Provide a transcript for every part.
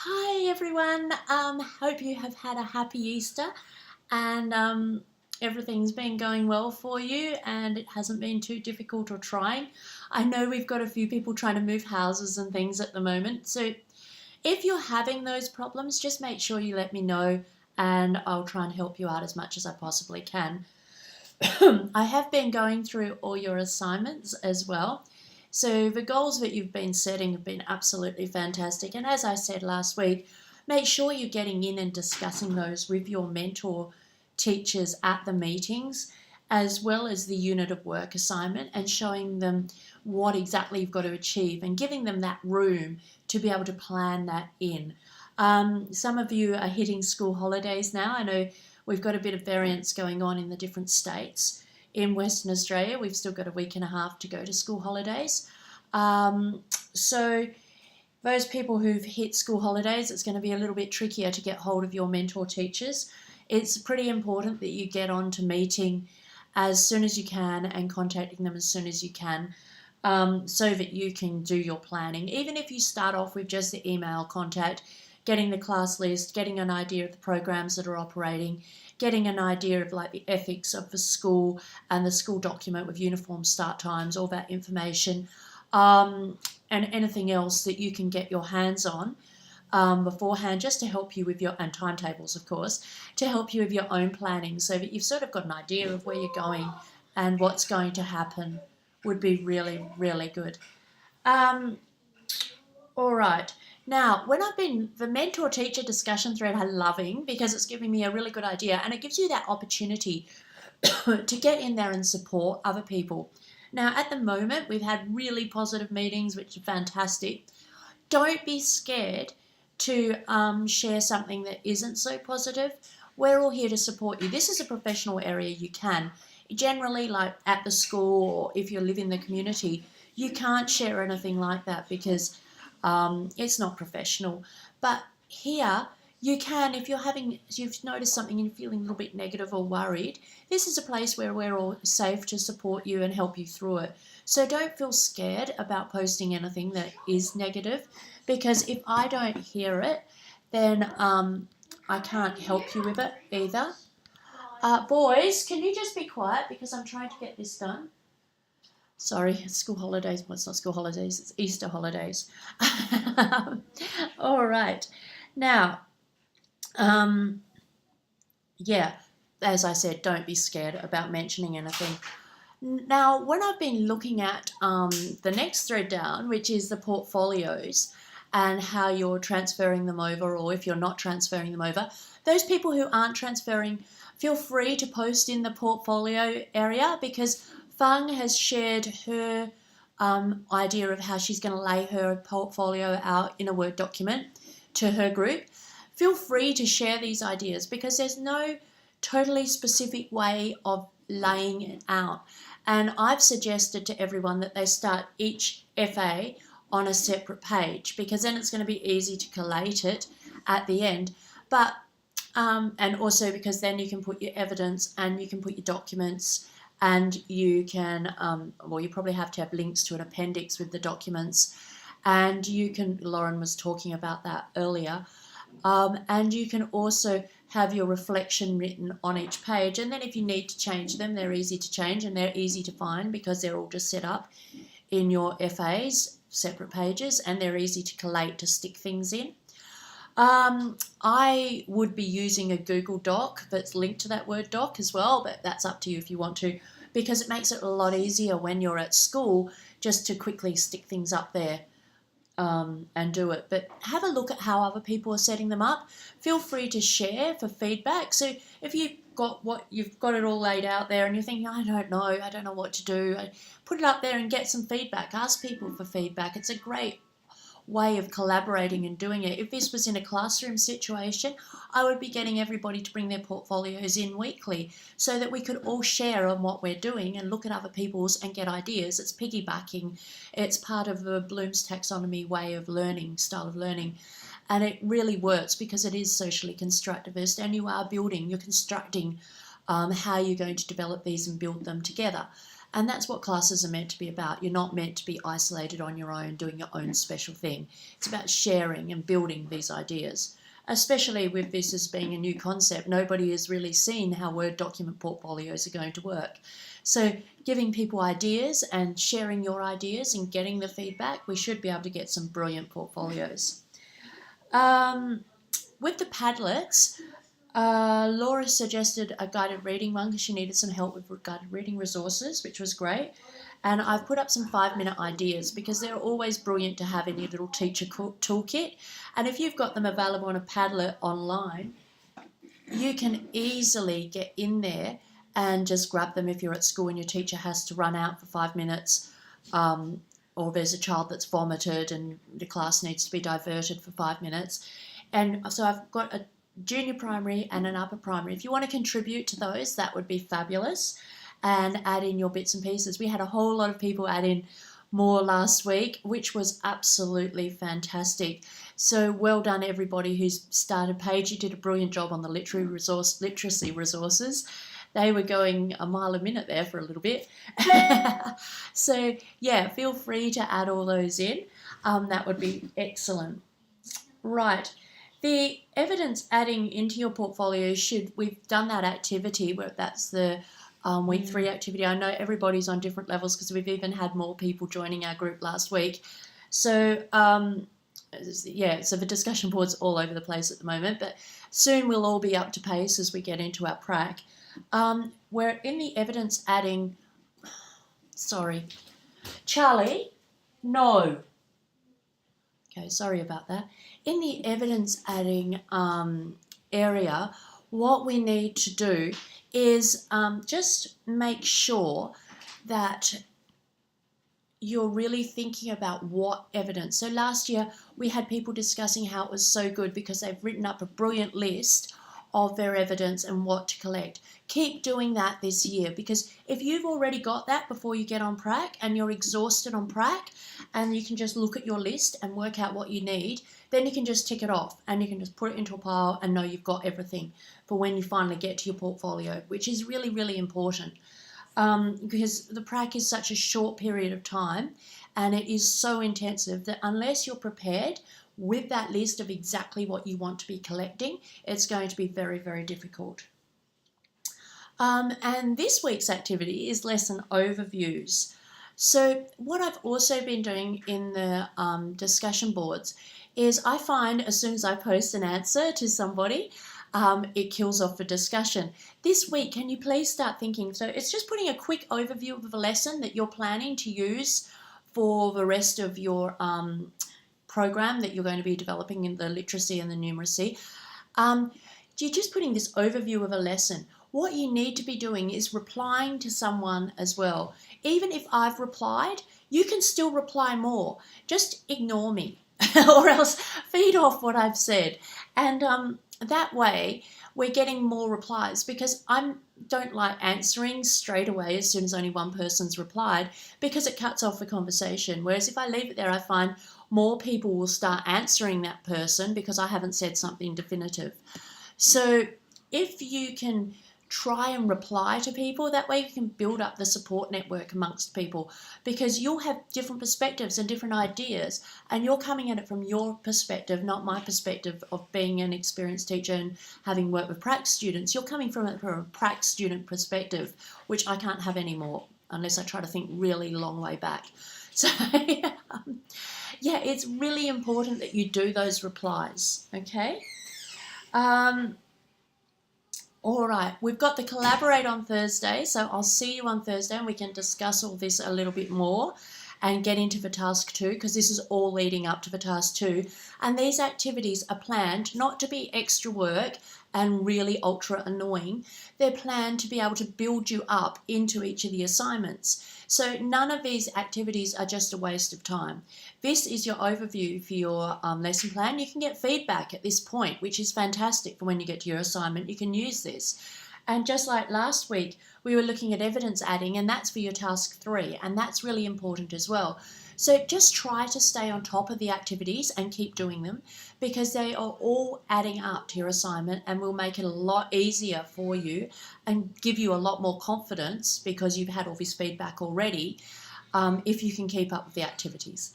Hi everyone. Hope you have had a happy Easter and everything's been going well for you and it hasn't been too difficult or trying. I know we've got a few people trying to move houses and things at the moment. So if you're having those problems, just make sure you let me know and I'll try and help you out as much as I possibly can. I have been going through all your assignments as well. So the goals that you've been setting have been absolutely fantastic. And as I said last week, make sure you're getting in and discussing those with your mentor teachers at the meetings, as well as the unit of work assignment, and showing them what exactly you've got to achieve and giving them that room to be able to plan that in. Some of you are hitting school holidays now. I know we've got a bit of variance going on in the different states. In Western Australia, we've still got a week and a half to go to school holidays. So those people who've hit school holidays, it's going to be a little bit trickier to get hold of your mentor teachers. It's pretty important that you get on to meeting as soon as you can and contacting them as soon as you can, so that you can do your planning. Even if you start off with just the email contact, getting the class list, getting an idea of the programs that are operating, getting an idea of like the ethics of the school and the school document with uniform start times, all that information, and anything else that you can get your hands on beforehand, just to help you with your, and timetables of course, to help you with your own planning, so that you've sort of got an idea of where you're going and what's going to happen, would be really, really good. Um, all right. Now, when I've been, the mentor teacher discussion thread I'm loving, because it's giving me a really good idea and it gives you that opportunity to get in there and support other people. Now, at the moment, we've had really positive meetings, which are fantastic. Don't be scared to share something that isn't so positive. We're all here to support you. This is a professional area you can. Generally, like at the school or if you live in the community, you can't share anything like that because it's not professional. But here, you can, if you've noticed something and you're feeling a little bit negative or worried, this is a place where we're all safe to support you and help you through it. So don't feel scared about posting anything that is negative, because if I don't hear it, then I can't help you with it either. Boys, can you just be quiet because I'm trying to get this done? Sorry, it's school holidays. Well, it's not school holidays, it's Easter holidays. All right. Now, yeah, as I said, don't be scared about mentioning anything. Now, when I've been looking at the next thread down, which is the portfolios and how you're transferring them over, or if you're not transferring them over, those people who aren't transferring, feel free to post in the portfolio area, because Fang has shared her idea of how she's going to lay her portfolio out in a Word document to her group. Feel free to share these ideas, because there's no totally specific way of laying it out. And I've suggested to everyone that they start each FA on a separate page, because then it's going to be easy to collate it at the end. But and also because then you can put your evidence and you can put your documents, and you can, well, you probably have to have links to an appendix with the documents, and you can, Lauren was talking about that earlier, and you can also have your reflection written on each page, and then if you need to change them, they're easy to change and they're easy to find, because they're all just set up in your FAs, separate pages, and they're easy to collate, to stick things in. I would be using a Google Doc that's linked to that Word doc as well, but that's up to you if you want to, because it makes it a lot easier when you're at school just to quickly stick things up there and do it. But have a look at how other people are setting them up. Feel free to share for feedback. So if you've got it all laid out there and you're thinking, I don't know what to do, put it up there and get some feedback. Ask people for feedback. It's a great way of collaborating and doing it. If this was in a classroom situation, I would be getting everybody to bring their portfolios in weekly, so that we could all share on what we're doing and look at other people's and get ideas. It's piggybacking. It's part of the Bloom's taxonomy way of learning, style of learning. And it really works because it is socially constructivist, and you're constructing how you're going to develop these and build them together. And that's what classes are meant to be about. You're not meant to be isolated on your own, doing your own special thing. It's about sharing and building these ideas, especially with this as being a new concept. Nobody has really seen how Word document portfolios are going to work. So giving people ideas and sharing your ideas and getting the feedback, we should be able to get some brilliant portfolios. With the Padlets, Laura suggested a guided reading one because she needed some help with guided reading resources, which was great. And I've put up some 5-minute ideas because they're always brilliant to have in your little teacher toolkit. And if you've got them available on a Padlet online, you can easily get in there and just grab them if you're at school and your teacher has to run out for 5 minutes, or there's a child that's vomited and the class needs to be diverted for 5 minutes. And so I've got a junior primary and an upper primary. If you want to contribute to those, that would be fabulous, and add in your bits and pieces. We had a whole lot of people add in more last week, which was absolutely fantastic. So well done everybody who's started. Paige, you did a brilliant job on the literacy resources. They were going a mile a minute there for a little bit. So yeah, feel free to add all those in. That would be excellent. Right. The evidence adding into your portfolio we've done that activity, where that's the week 3 activity. I know everybody's on different levels because we've even had more people joining our group last week. So so the discussion board's all over the place at the moment, but soon we'll all be up to pace as we get into our prac. We're in the evidence adding, Charlie, no. Okay, sorry about that. In the evidence adding area, what we need to do is just make sure that you're really thinking about what evidence. So last year we had people discussing how it was so good because they've written up a brilliant list of their evidence and what to collect. Keep doing that this year, because if you've already got that before you get on prac and you're exhausted on prac and you can just look at your list and work out what you need, then you can just tick it off and you can just put it into a pile and know you've got everything for when you finally get to your portfolio, which is really, really important. Because the prac is such a short period of time and it is so intensive that unless you're prepared with that list of exactly what you want to be collecting, it's going to be very, very difficult. And this week's activity is lesson overviews. So what I've also been doing in the discussion boards is I find as soon as I post an answer to somebody, it kills off the discussion. This week, can you please start thinking? So it's just putting a quick overview of a lesson that you're planning to use for the rest of your program that you're going to be developing in the literacy and the numeracy. You're just putting this overview of a lesson. What you need to be doing is replying to someone as well. Even if I've replied, you can still reply more. Just ignore me or else feed off what I've said. And that way we're getting more replies, because I don't like answering straight away as soon as only one person's replied, because it cuts off the conversation. Whereas if I leave it there, I find more people will start answering that person because I haven't said something definitive. So if you can try and reply to people, that way you can build up the support network amongst people, because you'll have different perspectives and different ideas, and you're coming at it from your perspective, not my perspective of being an experienced teacher and having worked with prac students. You're coming from a prac student perspective, which I can't have anymore unless I try to think really long way back. So yeah, it's really important that you do those replies, okay? All right, we've got the Collaborate on Thursday, so I'll see you on Thursday and we can discuss all this a little bit more and get into the task 2, because this is all leading up to the task 2. And these activities are planned not to be extra work and really ultra annoying. They're planned to be able to build you up into each of the assignments. So none of these activities are just a waste of time. This is your overview for your lesson plan. You can get feedback at this point, which is fantastic for when you get to your assignment. You can use this. And just like last week, we were looking at evidence adding, and that's for your task 3, and that's really important as well. So just try to stay on top of the activities and keep doing them, because they are all adding up to your assignment and will make it a lot easier for you and give you a lot more confidence, because you've had all this feedback already, if you can keep up with the activities.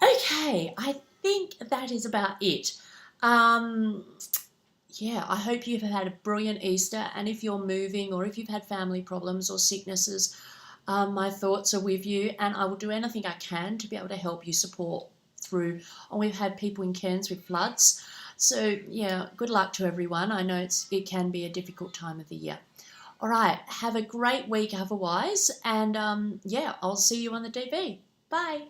Okay, I think that is about it. Um, yeah, I hope you've had a brilliant Easter. And if you're moving, or if you've had family problems or sicknesses, my thoughts are with you, and I will do anything I can to be able to help you support through. And we've had people in Cairns with floods. So, yeah, good luck to everyone. I know it can be a difficult time of the year. All right, have a great week otherwise. And yeah, I'll see you on the DV. Bye.